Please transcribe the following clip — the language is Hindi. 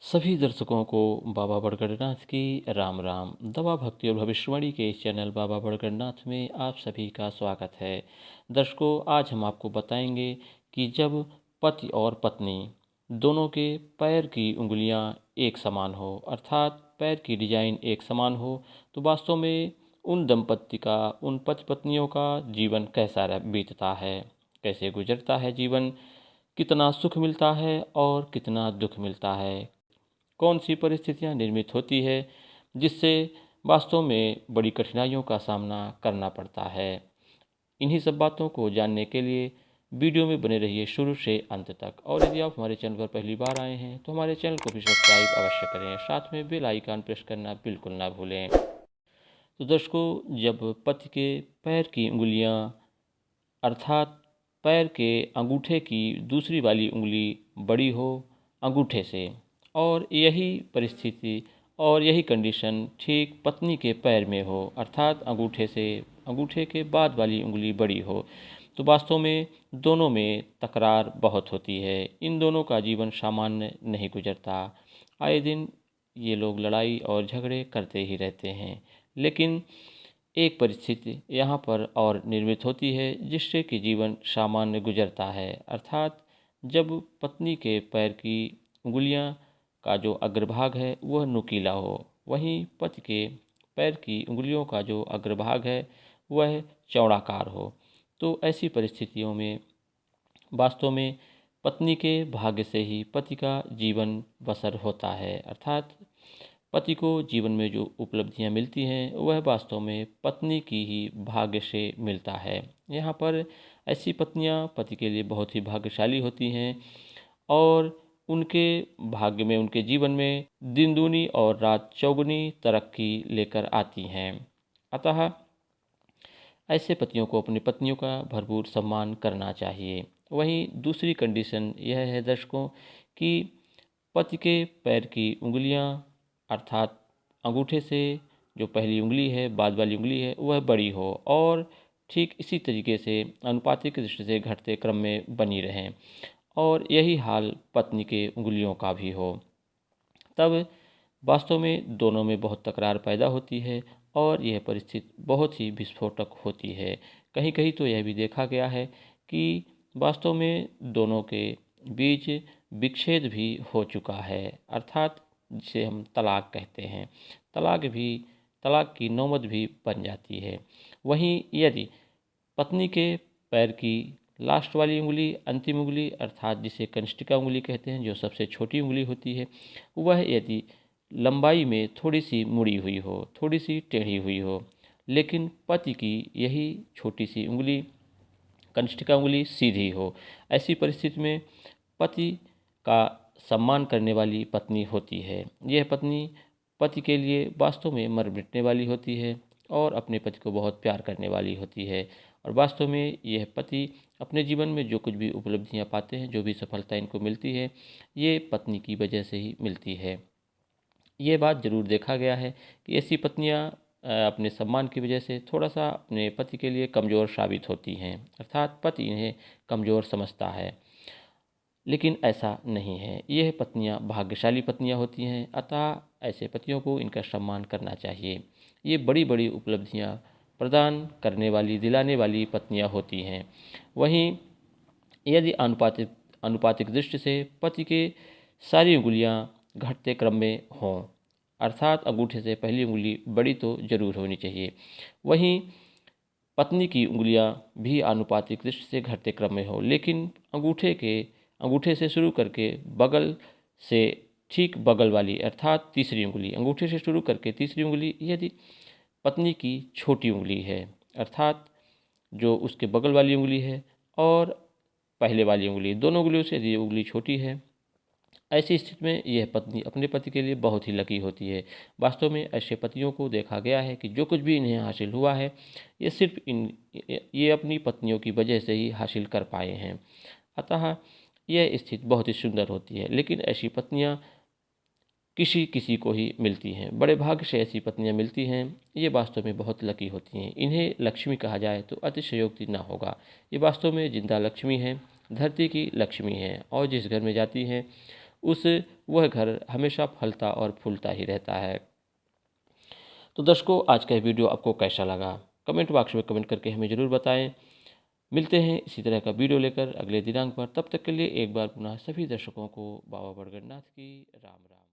सभी दर्शकों को बाबा बड़गड़नाथ की राम राम। दवा भक्ति और भविष्यवाणी के इस चैनल बाबा बड़गड़नाथ में आप सभी का स्वागत है। दर्शकों, आज हम आपको बताएंगे कि जब पति और पत्नी दोनों के पैर की उंगलियां एक समान हो, अर्थात पैर की डिजाइन एक समान हो, तो वास्तव में उन दंपत्ति का, उन पति पत्नियों का जीवन कैसा बीतता है, कैसे गुजरता है जीवन, कितना सुख मिलता है और कितना दुख मिलता है, कौन सी परिस्थितियां निर्मित होती है जिससे वास्तव में बड़ी कठिनाइयों का सामना करना पड़ता है। इन्हीं सब बातों को जानने के लिए वीडियो में बने रहिए शुरू से अंत तक। और यदि आप हमारे चैनल पर पहली बार आए हैं तो हमारे चैनल को भी सब्सक्राइब अवश्य करें, साथ में बेल आइकन प्रेस करना बिल्कुल ना भूलें। तो दर्शकों, जब पति के पैर की उंगलियां, अर्थात पैर के अंगूठे की दूसरी वाली उंगली बड़ी हो अंगूठे से, और यही परिस्थिति और यही कंडीशन ठीक पत्नी के पैर में हो, अर्थात अंगूठे के बाद वाली उंगली बड़ी हो, तो वास्तव में दोनों में तकरार बहुत होती है। इन दोनों का जीवन सामान्य नहीं गुजरता। आए दिन ये लोग लड़ाई और झगड़े करते ही रहते हैं। लेकिन एक परिस्थिति यहाँ पर और निर्मित होती है जिससे कि जीवन सामान्य गुजरता है, अर्थात जब पत्नी के पैर की उंगलियाँ का जो अग्रभाग है वह नुकीला हो, वहीं पति के पैर की उंगलियों का जो अग्रभाग है वह चौड़ाकार हो। तो ऐसी परिस्थितियों में वास्तव में पत्नी के भाग्य से ही पति का जीवन बसर होता है, अर्थात पति को जीवन में जो उपलब्धियां मिलती हैं वह वास्तव में पत्नी की ही भाग्य से मिलता है। यहाँ पर ऐसी पत्नियां पति के लिए बहुत ही भाग्यशाली होती हैं और उनके भाग्य में, उनके जीवन में दिन दूनी और रात चौगुनी तरक्की लेकर आती हैं। अतः ऐसे पतियों को अपनी पत्नियों का भरपूर सम्मान करना चाहिए। वहीं दूसरी कंडीशन यह है दर्शकों कि पति के पैर की उंगलियां, अर्थात अंगूठे से जो पहली उंगली है, बाद वाली उंगली है, वह बड़ी हो और ठीक इसी तरीके से अनुपातिक दृष्टि से घटते क्रम में बनी रहें, और यही हाल पत्नी के उंगलियों का भी हो। तब वास्तव में दोनों में बहुत तकरार पैदा होती है और यह परिस्थिति बहुत ही विस्फोटक होती है। कहीं कहीं तो यह भी देखा गया है कि वास्तव में दोनों के बीच विच्छेद भी हो चुका है, अर्थात जिसे हम तलाक कहते हैं, तलाक की नौबत भी बन जाती है। वहीं यदि पत्नी के पैर की लास्ट वाली उंगली, अंतिम उंगली, अर्थात जिसे कनिष्ठिका उंगली कहते हैं, जो सबसे छोटी उंगली होती है, वह यदि लंबाई में थोड़ी सी मुड़ी हुई हो, थोड़ी सी टेढ़ी हुई हो, लेकिन पति की यही छोटी सी उंगली, कनिष्ठिका उंगली, सीधी हो, ऐसी परिस्थिति में पति का सम्मान करने वाली पत्नी होती है। यह पत्नी पति के लिए वास्तव में मर मिटने वाली होती है और अपने पति को बहुत प्यार करने वाली होती है। और वास्तव में यह पति अपने जीवन में जो कुछ भी उपलब्धियां पाते हैं, जो भी सफलता इनको मिलती है, ये पत्नी की वजह से ही मिलती है। ये बात जरूर देखा गया है कि ऐसी पत्नियां अपने सम्मान की वजह से थोड़ा सा अपने पति के लिए कमज़ोर साबित होती हैं, अर्थात पति इन्हें कमज़ोर समझता है। लेकिन ऐसा नहीं है, यह पत्नियां भाग्यशाली पत्नियां होती हैं, अतः ऐसे पतियों को इनका सम्मान करना चाहिए। ये बड़ी बड़ी उपलब्धियां प्रदान करने वाली, दिलाने वाली पत्नियां होती हैं। वहीं यदि अनुपातिक दृष्टि से पति के सारी उंगलियां घटते क्रम में हों, अर्थात अंगूठे से पहली उंगली बड़ी तो जरूर होनी चाहिए, वहीं पत्नी की उंगलियां भी आनुपातिक दृष्टि से घटते क्रम में हो, लेकिन अंगूठे से शुरू करके बगल से ठीक बगल वाली, अर्थात तीसरी उंगली, अंगूठे से शुरू करके तीसरी उंगली यदि पत्नी की छोटी उंगली है, अर्थात जो उसके बगल वाली उंगली है और पहले वाली उंगली, दोनों उंगलियों से यदि उंगली छोटी है, ऐसी स्थिति में यह पत्नी अपने पति के लिए बहुत ही लकी होती है। वास्तव में ऐसे पतियों को देखा गया है कि जो कुछ भी इन्हें हासिल हुआ है, ये सिर्फ ये अपनी पत्नियों की वजह से ही हासिल कर पाए हैं। अतः यह स्थिति बहुत ही सुंदर होती है। लेकिन ऐसी पत्नियां किसी किसी को ही मिलती हैं, बड़े भाग्य से ऐसी पत्नियां मिलती हैं। ये वास्तव में बहुत लकी होती हैं। इन्हें लक्ष्मी कहा जाए तो अतिशयोक्ति न होगा। ये वास्तव में जिंदा लक्ष्मी हैं, धरती की लक्ष्मी हैं, और जिस घर में जाती हैं वह घर हमेशा फलता और फूलता ही रहता है। तो दर्शकों, आज का वीडियो आपको कैसा लगा? कमेंट बॉक्स में कमेंट करके हमें ज़रूर बताएं। मिलते हैं इसी तरह का वीडियो लेकर अगले दिनांक पर। तब तक के लिए एक बार पुनः सभी दर्शकों को बाबा बड़गरनाथ की राम राम।